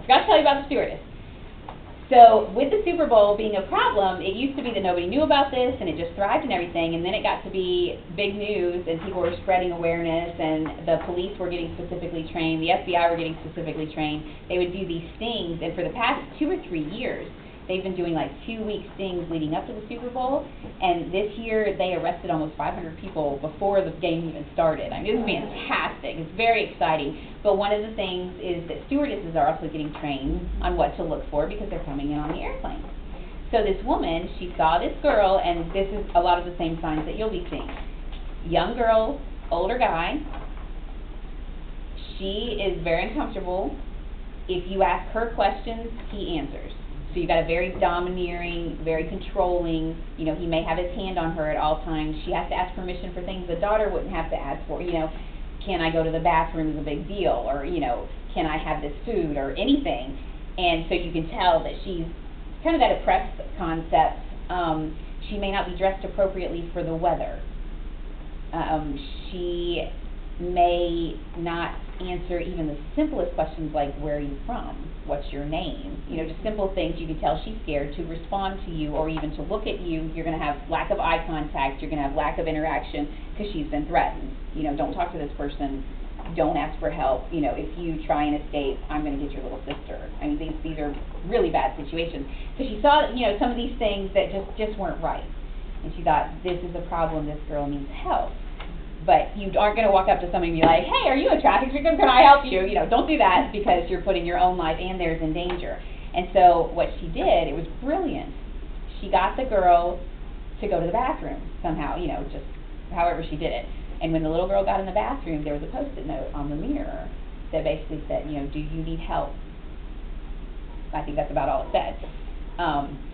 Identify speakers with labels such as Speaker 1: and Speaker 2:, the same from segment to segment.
Speaker 1: forgot to tell you about the stewardess. So with the Super Bowl being a problem, it used to be that nobody knew about this and it just thrived and everything, and then it got to be big news and people were spreading awareness and the police were getting specifically trained, the FBI were getting specifically trained. They would do these stings, and for the past 2 or 3 years, they've been doing like 2-week stings leading up to the Super Bowl, and this year they arrested almost 500 people before the game even started. I mean, it's fantastic. It's very exciting. But one of the things is that stewardesses are also getting trained on what to look for because they're coming in on the airplane. So this woman, she saw this girl, and this is a lot of the same signs that you'll be seeing. Young girl, older guy. She is very uncomfortable. If you ask her questions, he answers. So you've got a very domineering, very controlling, you know, he may have his hand on her at all times. She has to ask permission for things the daughter wouldn't have to ask for. You know, can I go to the bathroom is a big deal, or, you know, can I have this food or anything? And so you can tell that she's kind of that oppressed concept. She may not be dressed appropriately for the weather. She may not answer even the simplest questions like, where are you from? What's your name? You know, just simple things. You can tell she's scared to respond to you or even to look at you. You're going to have lack of eye contact. You're going to have lack of interaction because she's been threatened. You know, don't talk to this person. Don't ask for help. You know, if you try and escape, I'm going to get your little sister. I mean, these are really bad situations. So she saw, you know, some of these things that just weren't right. And she thought, this is a problem. This girl needs help. But you aren't going to walk up to somebody and be like, hey, are you a traffic victim? Can I help you? You know, don't do that because you're putting your own life and theirs in danger. And so what she did, it was brilliant. She got the girl to go to the bathroom somehow, you know, just however she did it. And when the little girl got in the bathroom, there was a Post-it note on the mirror that basically said, you know, do you need help? I think that's about all it said.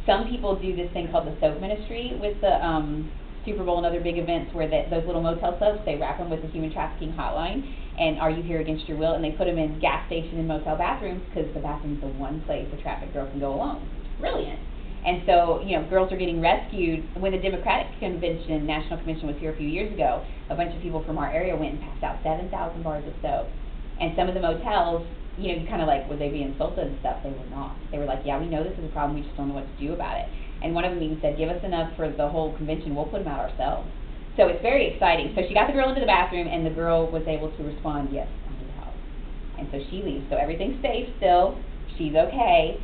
Speaker 1: Some people do this thing called the soap ministry with the Super Bowl and other big events where those little motel soaps, they wrap them with the human trafficking hotline and are you here against your will, and they put them in gas station and motel bathrooms because the bathroom's the one place a trafficked girl can go alone. It's brilliant. And so, you know, girls are getting rescued. When the Democratic Convention, National Convention was here a few years ago, a bunch of people from our area went and passed out 7,000 bars of soap. And some of the motels, you know, kind of like, would they be insulted and stuff? They were not. They were like, yeah, we know this is a problem, we just don't know what to do about it. And one of them even said, give us enough for the whole convention, we'll put them out ourselves. So it's very exciting. So she got the girl into the bathroom, and the girl was able to respond, yes, I need help. And so she leaves. So everything's safe still, she's okay.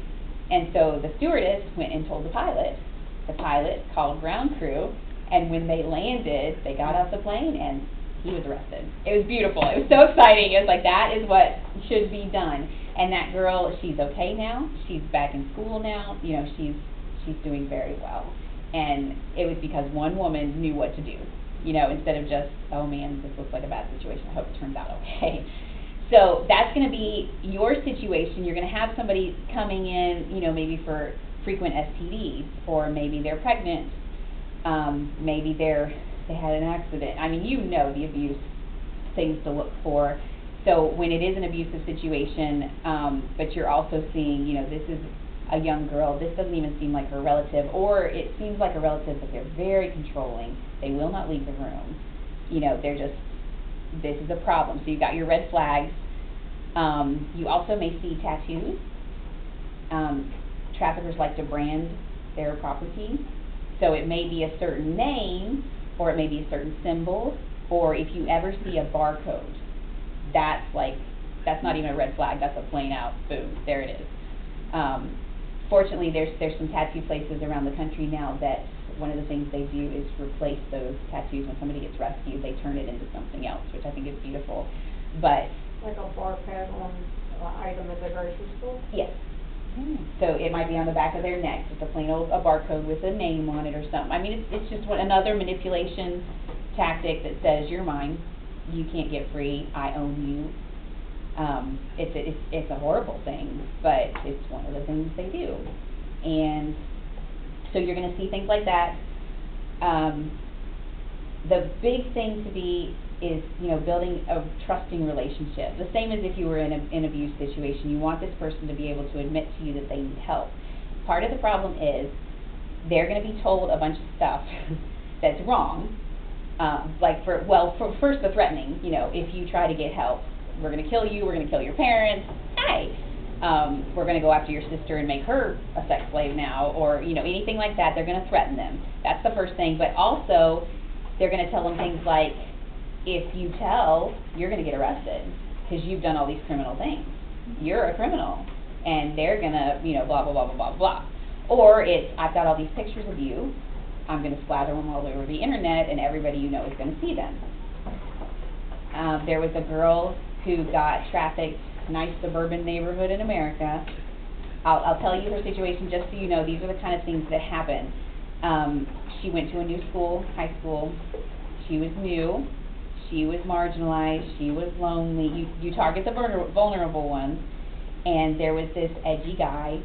Speaker 1: And so the stewardess went and told the pilot. The pilot called ground crew, and when they landed, they got off the plane, and he was arrested. It was beautiful. It was so exciting. It was like, that is what should be done. And that girl, she's okay now. She's back in school now. You know, she's doing very well. And it was because one woman knew what to do, you know, instead of just, oh man, this looks like a bad situation, I hope it turns out okay. So that's going to be your situation. You're going to have somebody coming in, you know, maybe for frequent STDs, or maybe they're pregnant, maybe they had an accident. I mean, you know the abuse things to look for. So when it is an abusive situation, but you're also seeing, you know, this is a young girl, this doesn't even seem like her relative, or it seems like a relative, but they're very controlling. They will not leave the room. You know, they're just, this is a problem. So you've got your red flags. You also may see tattoos. Traffickers like to brand their property. So it may be a certain name, or it may be a certain symbol, or if you ever see a barcode, that's not even a red flag, that's a plain out, boom, there it is. Fortunately, there's some tattoo places around the country now that one of the things they do is replace those tattoos when somebody gets rescued. They turn it into something else, which I think is beautiful. But
Speaker 2: like a bar pad on an item at the grocery store?
Speaker 1: Yes. So it might be on the back of their neck, just a plain old barcode with a name on it or something. I mean, it's just another manipulation tactic that says, you're mine, you can't get free, I own you. It's a horrible thing, but it's one of the things they do. And so you're going to see things like that. The big thing to be is, you know, building a trusting relationship. The same as if you were in an abuse situation. You want this person to be able to admit to you that they need help. Part of the problem is they're going to be told a bunch of stuff that's wrong. First the threatening, you know, if you try to get help, we're going to kill you, we're going to kill your parents, hey. we're going to go after your sister and make her a sex slave now, or, you know, anything like that. They're going to threaten them. That's the first thing. But also, they're going to tell them things like, if you tell, you're going to get arrested because you've done all these criminal things. You're a criminal. And they're going to, you know, blah, blah, blah, blah, blah, blah. Or it's, I've got all these pictures of you. I'm going to splatter them all over the internet, and everybody you know is going to see them. There was a girl who got trafficked, nice suburban neighborhood in America. I'll tell you her situation just so you know. These are the kind of things that happen. She went to a new school, high school. She was new. She was marginalized. She was lonely. You target the vulnerable ones. And there was this edgy guy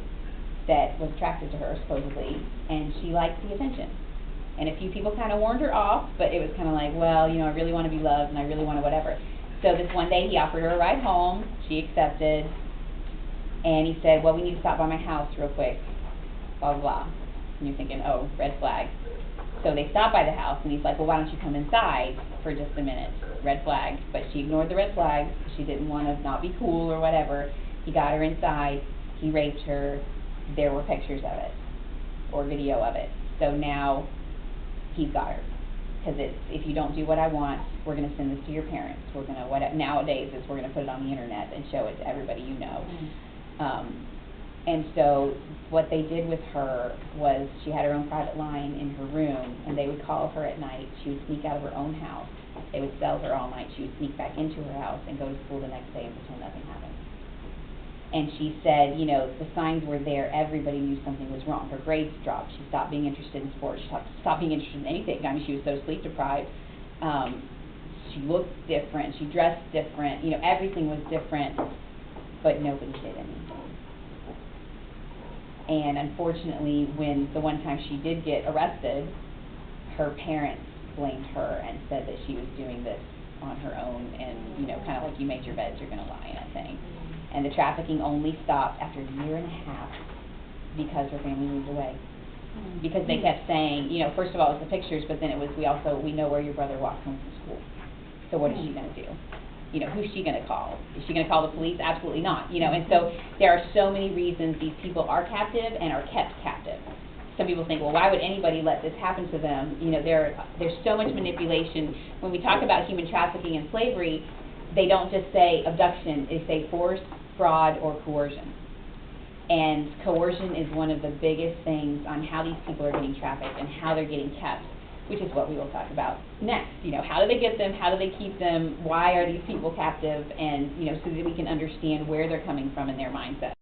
Speaker 1: that was attracted to her, supposedly, and she liked the attention. And a few people kind of warned her off, but it was kind of like, well, you know, I really want to be loved, and I really want to whatever. So this one day, he offered her a ride home. She accepted, and he said, well, we need to stop by my house real quick, blah, blah, blah. And you're thinking, oh, red flag. So they stopped by the house, and he's like, well, why don't you come inside for just a minute? Red flag. But she ignored the red flag. She didn't want to not be cool or whatever. He got her inside. He raped her. There were pictures of it or video of it. So now he's got her. Because it's, if you don't do what I want, we're going to send this to your parents. We're going to, what nowadays is we're going to put it on the internet and show it to everybody you know. And so what they did with her was she had her own private line in her room, and they would call her at night. She would sneak out of her own house. They would sell her all night. She would sneak back into her house and go to school the next day and pretend nothing happened. And she said, you know, the signs were there. Everybody knew something was wrong. Her grades dropped. She stopped being interested in sports. She stopped being interested in anything. I mean, she was so sleep deprived. She looked different. She dressed different. You know, everything was different, but nobody did anything. And unfortunately, when the one time she did get arrested, her parents blamed her and said that she was doing this on her own, and, you know, kind of like, you made your beds, you're going to lie in it thing. And the trafficking only stopped after a year and a half because her family moved away. Because they kept saying, you know, first of all it was the pictures, but then it was, we know where your brother walks home from school. So what is she going to do? You know, who's she going to call? Is she going to call the police? Absolutely not. You know, and so there are so many reasons these people are captive and are kept captive. Some people think, well, why would anybody let this happen to them? You know, there's so much manipulation. When we talk about human trafficking and slavery, they don't just say abduction, they say force, fraud, or coercion. And coercion is one of the biggest things on how these people are getting trafficked and how they're getting kept, which is what we will talk about next. You know, how do they get them? How do they keep them? Why are these people captive? And, you know, so that we can understand where they're coming from in their mindset.